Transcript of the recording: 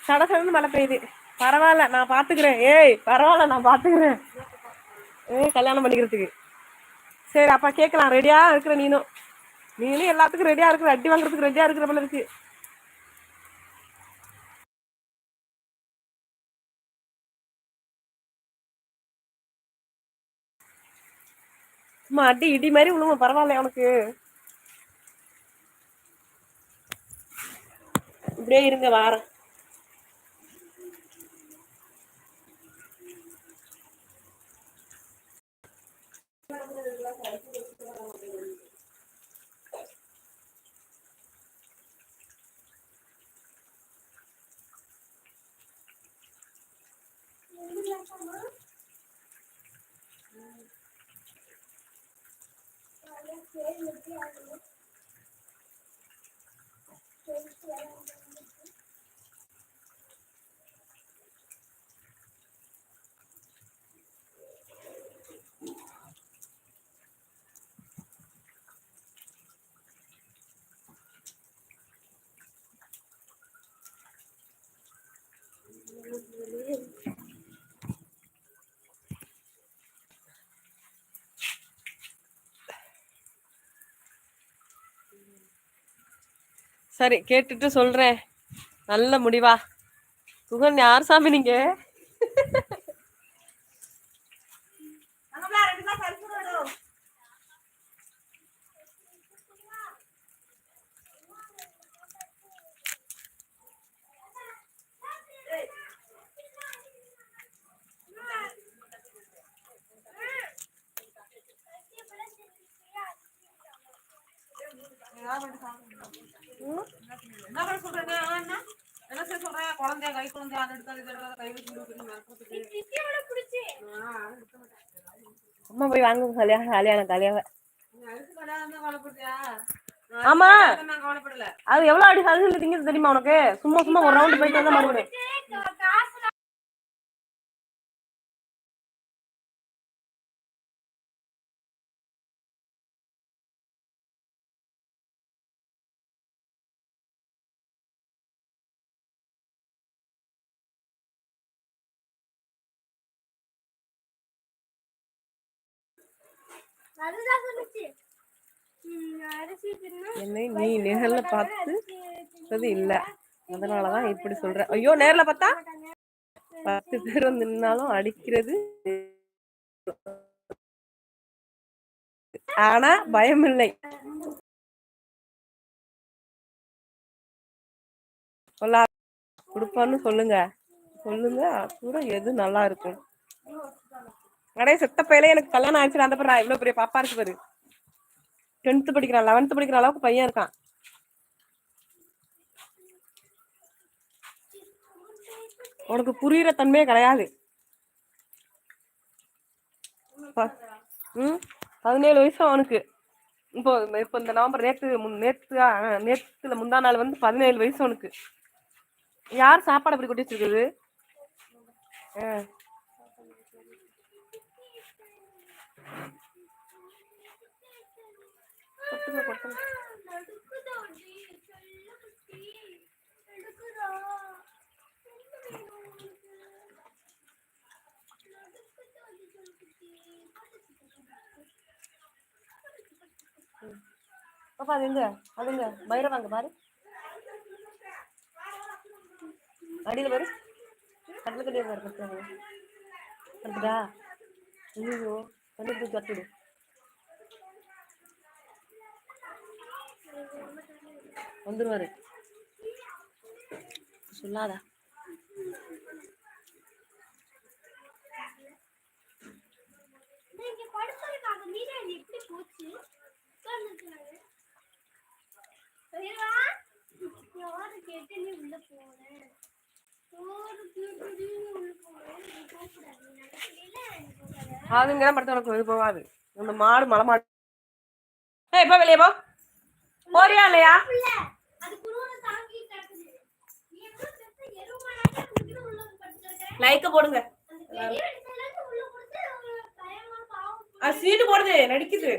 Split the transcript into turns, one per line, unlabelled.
சட சடன்னு மழை பெய்யுது. பரவாயில்ல நான் பாத்துக்கிறேன். ஏய் பரவாயில்ல நான் பாத்துக்கிறேன். கல்யாணம் பண்ணிக்கிறதுக்கு. சரி அப்ப கேட்கலாம். ரெடியா இருக்கிற நீனும் எல்லாத்துக்கும் ரெடியா இருக்கிற, அடி வாங்குறதுக்கு ரெடியா இருக்கிற போல இருக்கு. சும்மா அடி இடி மாதிரி விழுவும். பரவாயில்ல உனக்கு. இப்படியே இருங்க வாரம். சரி கேட்டுட்டு சொல்றேன். நல்ல முடிவா. சுகன் யார் சாமி நீங்க? குழந்தைய கை குழந்தைய அம்மா போய் வாங்க கல்யாணம். ஆமா அது எவ்வளவு அடி சதுல திங்கிறது தெரியுமா உனக்கு? சும்மா ஒரு ரவுண்ட் போயிட்டு வந்தா மறுபடியும் என்னை நீ நேர்ல பார்த்து இல்ல, அதனாலதான் இப்படி சொல்ற. ஐயோ நேர்ல பார்த்தா 10 பேர் வந்து நின்னாலும் அடிக்கிறது. ஆனா பயம் இல்லை. கொடுப்பான்னு சொல்லுங்க கூட எது நல்லா இருக்கும். அடைய செத்த பையில எனக்கு கல்யாணம் ஆயிடுச்சு. அந்த பேர் இவ்வளவு பெரிய பாப்பா இருக்கு பாரு. 10th படிக்கிறான், 11th படிக்கிற அளவுக்கு பையன் இருக்கான். உனக்கு புரியுற தன்மையே கிடையாது. 17 வயசு அவனுக்கு. இப்போ இந்த நவம்பர் நேற்றுல முந்தா நாள் வந்து 17 வயசு அவனுக்கு. யார் சாப்பாடு அப்படி கொட்டி வச்சிருக்குது? பாப்பா அதுங்க பைரவாங்க பாரு, அடியில பாரு, கடல கட்டியா பாரு கட்டுதா. ஐயோ கண்டு கட்டுடு. வந்துருவாரு சொல்லாதா. அதுங்க படத்தை உனக்கு போகாது. இந்த மாடு மலை மாடு. எப்ப வெளியே போறியா இல்லையா? லைக்க போடுங்க. சீட்டு போடுது நடிக்குது.